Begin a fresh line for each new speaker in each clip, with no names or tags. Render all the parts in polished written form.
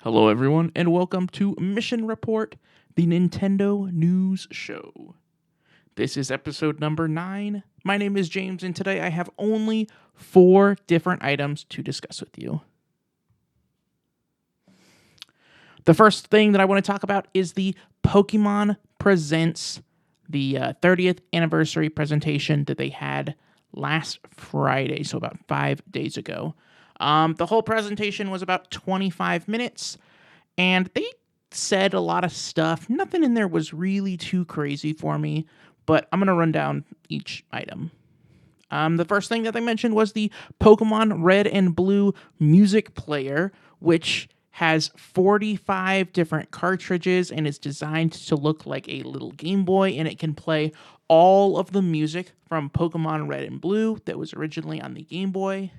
Hello, everyone, and welcome to Mission Report, the Nintendo News Show. This is episode number 9. My name is James, and today I have only 4 different items to discuss with you. The first thing that I want to talk about is the Pokemon Presents, the 30th anniversary presentation that they had last Friday, so about 5 days ago. The whole presentation was about 25 minutes, and they said a lot of stuff. Nothing in there was really too crazy for me, but I'm going to run down each item. The first thing that they mentioned was the Pokemon Red and Blue music player, which has 45 different cartridges and is designed to look like a little Game Boy, and it can play all of the music from Pokemon Red and Blue that was originally on the Game Boy.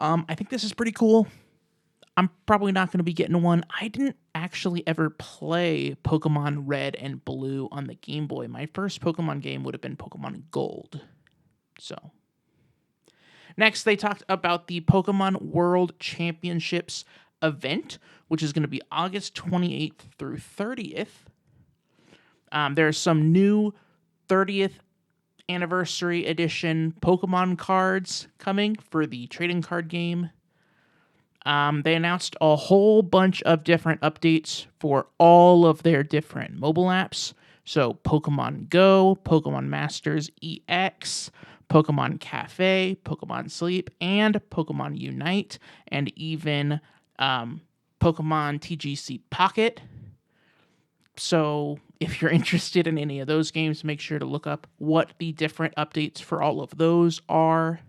I think this is pretty cool. I'm probably not going to be getting one. I didn't actually ever play Pokemon Red and Blue on the Game Boy. My first Pokemon game would have been Pokemon Gold. So, next they talked about the Pokemon World Championships event, which is going to be August 28th through 30th. There's some new 30th anniversary edition Pokemon cards coming for the trading card game. They announced a whole bunch of different updates for all of their different mobile apps. So Pokemon Go, Pokemon Masters EX, Pokemon Cafe, Pokemon Sleep, and Pokemon Unite, and even Pokemon TGC Pocket. So if you're interested in any of those games, make sure to look up what the different updates for all of those are.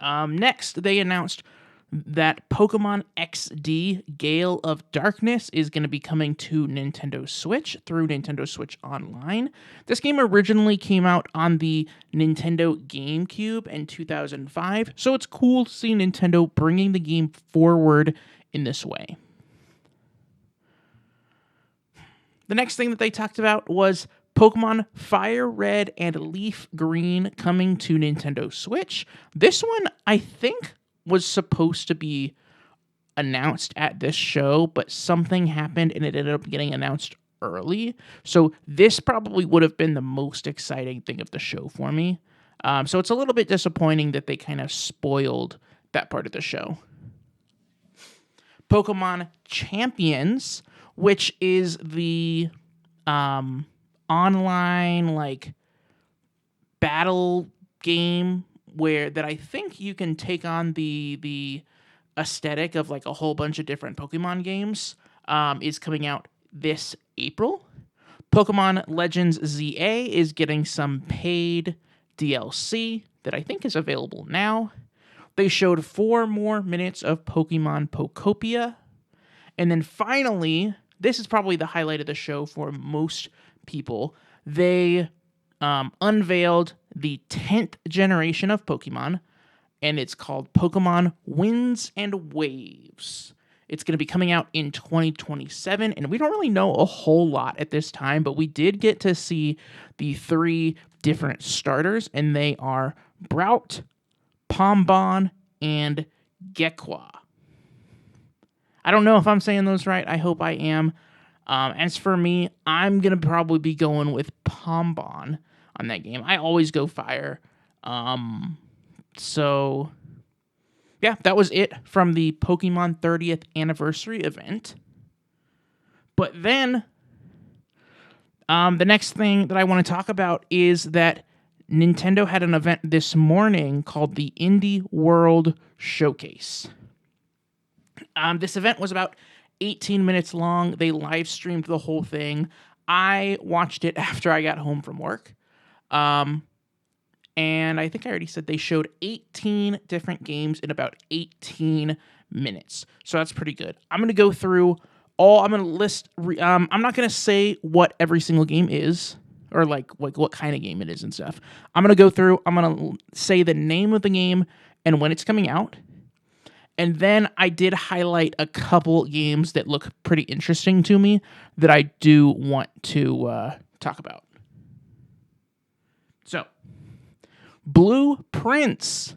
Next, they announced that Pokemon XD Gale of Darkness is going to be coming to Nintendo Switch through Nintendo Switch Online. This game originally came out on the Nintendo GameCube in 2005, so it's cool to see Nintendo bringing the game forward in this way. The next thing that they talked about was Pokemon Fire Red and Leaf Green coming to Nintendo Switch. This one, I think, was supposed to be announced at this show, but something happened and it ended up getting announced early. So this probably would have been the most exciting thing of the show for me. So it's a little bit disappointing that they kind of spoiled that part of the show. Pokemon Champions, which is the online battle game that I think you can take on the aesthetic of a whole bunch of different Pokemon games, is coming out this April. Pokemon Legends ZA is getting some paid DLC that I think is available now. They showed 4 more minutes of Pokemon Pokopia. And then finally, this is probably the highlight of the show for most people. They unveiled the 10th generation of Pokemon, and it's called Pokemon Winds and Waves. It's going to be coming out in 2027, and we don't really know a whole lot at this time, but we did get to see the 3 different starters, and they are Brout, Pombon, and Gekwa. I don't know if I'm saying those right. I hope I am. As for me, I'm going to probably be going with Pombon on that game. I always go fire. So, yeah, that was it from the Pokemon 30th anniversary event. But then, the next thing that I want to talk about is that Nintendo had an event this morning called the Indie World Showcase. This event was about 18 minutes long. They live streamed the whole thing. I watched it after I got home from work. And I think I already said they showed 18 different games in about 18 minutes. So that's pretty good. I'm going to go through I'm going to list, I'm not going to say what every single game is, or like what kind of game it is and stuff. I'm going to go through, I'm going to say the name of the game and when it's coming out. And then I did highlight a couple games that look pretty interesting to me that I do want to talk about. So, Blue Prince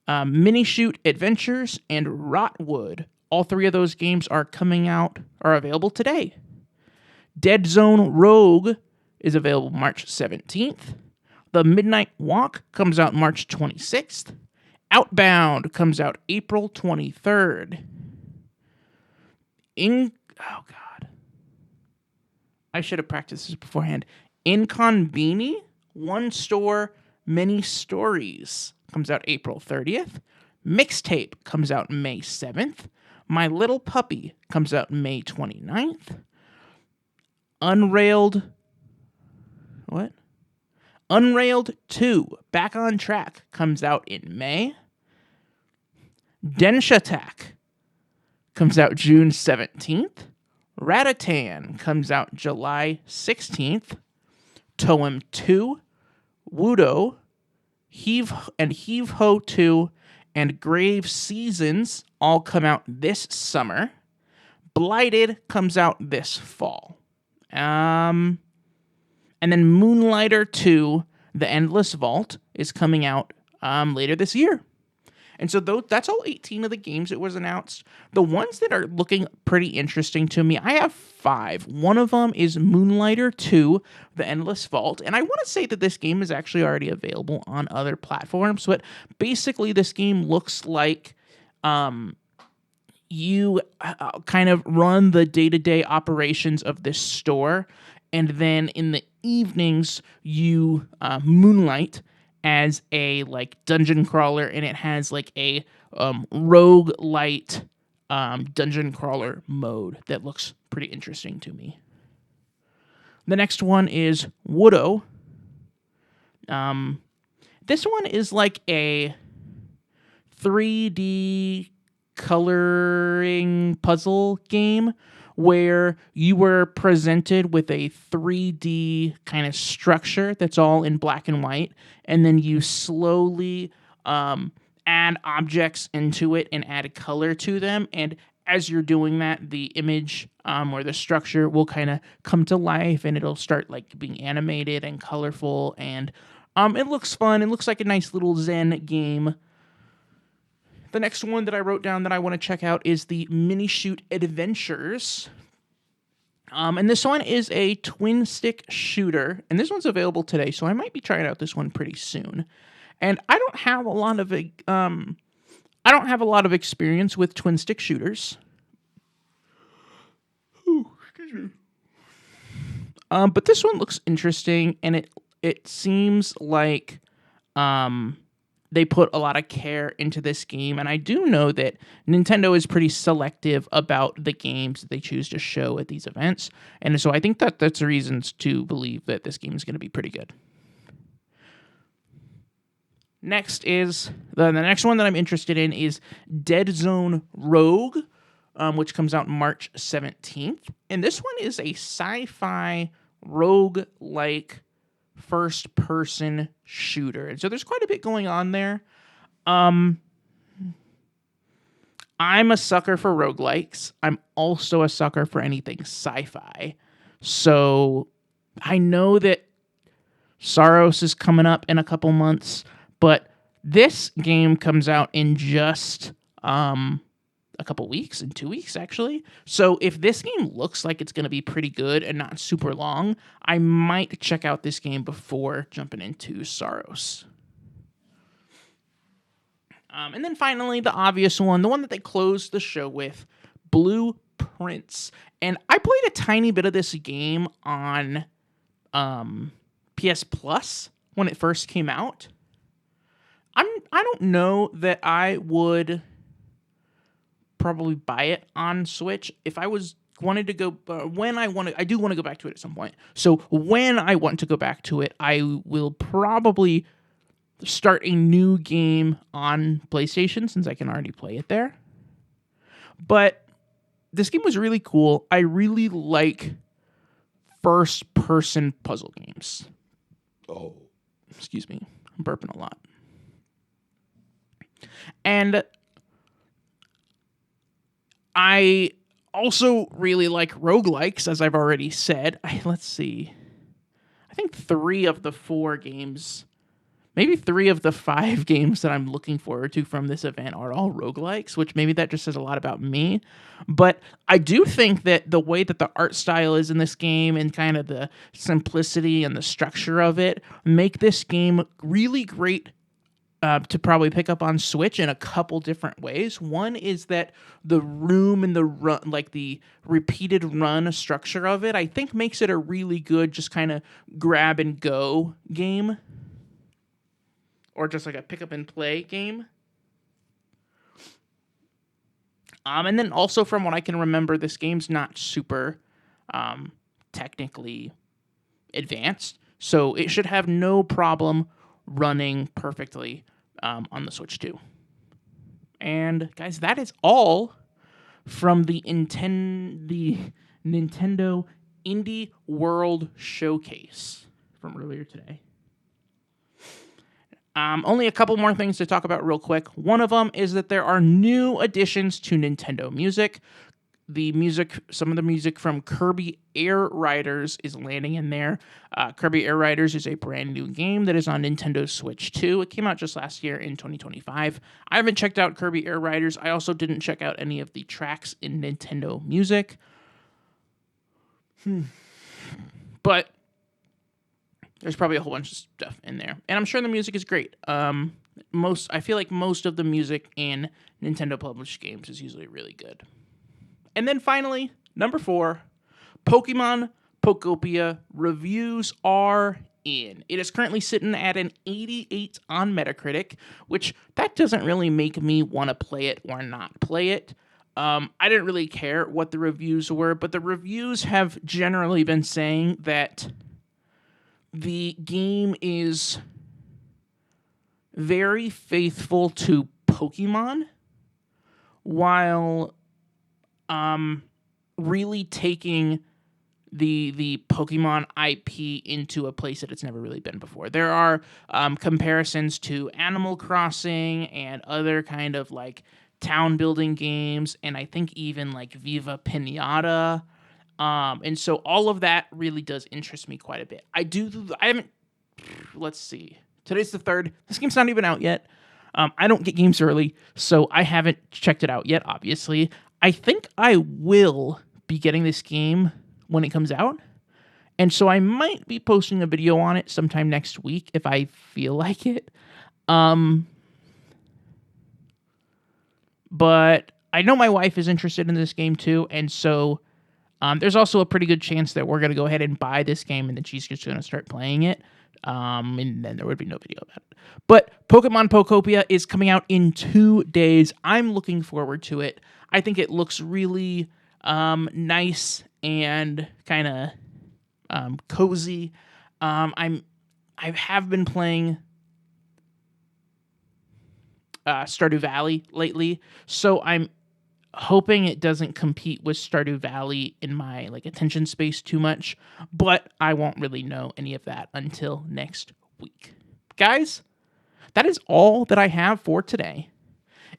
Mini Shoot Adventures, and Rotwood. All three of those games are available today. Dead Zone Rogue is available March 17th. The Midnight Walk comes out March 26th. Outbound comes out April 23rd. Oh God. I should have practiced this beforehand. Inconveni, One Store, Many Stories comes out April 30th. Mixtape comes out May 7th. My Little Puppy comes out May 29th. Unrailed 2, Back on Track comes out in May. Densh Attack comes out June 17th. Ratatan comes out July 16th. Toem 2, Wudo, Heave Ho 2, and Grave Seasons all come out this summer. Blighted comes out this fall. And then Moonlighter 2, The Endless Vault, is coming out later this year. And so that's all 18 of the games that was announced. The ones that are looking pretty interesting to me, I have 5. One of them is Moonlighter 2, The Endless Vault. And I want to say that this game is actually already available on other platforms. But basically, this game looks like you kind of run the day-to-day operations of this store. And then in the evenings, you moonlight as a dungeon crawler, and it has a roguelite dungeon crawler mode that looks pretty interesting to me. The next one is Wudo. This one is like a 3D coloring puzzle game where you were presented with a 3D kind of structure that's all in black and white, and then you slowly add objects into it and add color to them, and as you're doing that, the image or the structure will kind of come to life, and it'll start being animated and colorful, and it looks fun. It looks like a nice little Zen game. The next one that I wrote down that I want to check out is the Mini Shoot Adventures. And this one is a twin-stick shooter, and this one's available today, so I might be trying out this one pretty soon. And I don't have a lot of experience with twin-stick shooters. Ooh, excuse me. But this one looks interesting, and it seems like they put a lot of care into this game, and I do know that Nintendo is pretty selective about the games that they choose to show at these events, and so I think that's reasons to believe that this game is going to be pretty good. Next is the next one that I'm interested in is Dead Zone Rogue, which comes out March 17th, and this one is a sci-fi rogue-like first-person shooter. And so there's quite a bit going on there. I'm a sucker for roguelikes. I'm also a sucker for anything sci-fi. So I know that Saros is coming up in a couple months, but this game comes out in just a couple weeks, in 2 weeks, actually. So if this game looks like it's going to be pretty good and not super long, I might check out this game before jumping into Saros. And then finally, the obvious one, the one that they closed the show with, Blueprints. And I played a tiny bit of this game on PS Plus when it first came out. I don't know that I would probably buy it on Switch if I wanted to go I do want to go back to it at some point. So when I want to go back to it, I will probably start a new game on PlayStation since I can already play it there. But this game was really cool. I really like first-person puzzle games. Oh, excuse me. I'm burping a lot. And I also really like roguelikes, as I've already said. Let's see. I think 3 of the 4 games maybe 3 of the 5 games that I'm looking forward to from this event are all roguelikes, which maybe that just says a lot about me. But I do think that the way that the art style is in this game and kind of the simplicity and the structure of it make this game really great to probably pick up on Switch in a couple different ways. One is that the room and the run, like the repeated run structure of it, I think makes it a really good just kind of grab and go game, or just like a pick up and play game. And then also from what I can remember, this game's not super technically advanced, so it should have no problem running perfectly on the Switch 2. And guys, that is all from the Nintendo Indie World Showcase from earlier today. Only a couple more things to talk about real quick. One of them is that there are new additions to Nintendo Music. Some of the music from Kirby Air Riders is landing in there. Kirby Air Riders is a brand new game that is on Nintendo Switch 2. It came out just last year in 2025. I haven't checked out Kirby Air Riders. I also didn't check out any of the tracks in Nintendo Music. But there's probably a whole bunch of stuff in there. And I'm sure the music is great. I feel like most of the music in Nintendo published games is usually really good. And then finally, number 4, Pokemon Pokopia reviews are in. It is currently sitting at an 88 on Metacritic, which that doesn't really make me want to play it or not play it. I didn't really care what the reviews were, but the reviews have generally been saying that the game is very faithful to Pokemon, while really taking the Pokemon IP into a place that it's never really been before. There are comparisons to Animal Crossing and other kind of like town building games, and I think even like Viva Pinata. And so all of that really does interest me quite a bit. Let's see. Today's the 3rd. This game's not even out yet. I don't get games early, so I haven't checked it out yet, obviously. I think I will be getting this game when it comes out, and so I might be posting a video on it sometime next week if I feel like it. But I know my wife is interested in this game too, and so there's also a pretty good chance that we're going to go ahead and buy this game, and then she's just going to start playing it. And then there would be no video about it. But Pokemon Pokopia is coming out in 2 days. I'm looking forward to it. I think it looks really nice and kind of cozy. I have been playing Stardew Valley lately, so I'm hoping it doesn't compete with Stardew Valley in my attention space too much, but I won't really know any of that until next week. Guys, that is all that I have for today.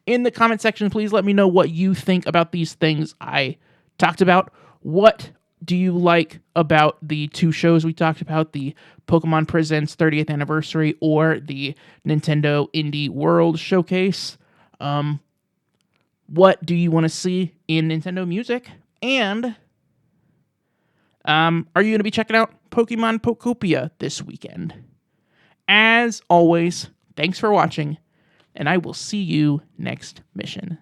In the comment section, please let me know what you think about these things I talked about. What do you like about the 2 shows we talked about, the Pokemon Presents 30th Anniversary or the Nintendo Indie World Showcase? What do you want to see in Nintendo Music? And are you going to be checking out Pokemon Pokopia this weekend? As always, thanks for watching, and I will see you next mission.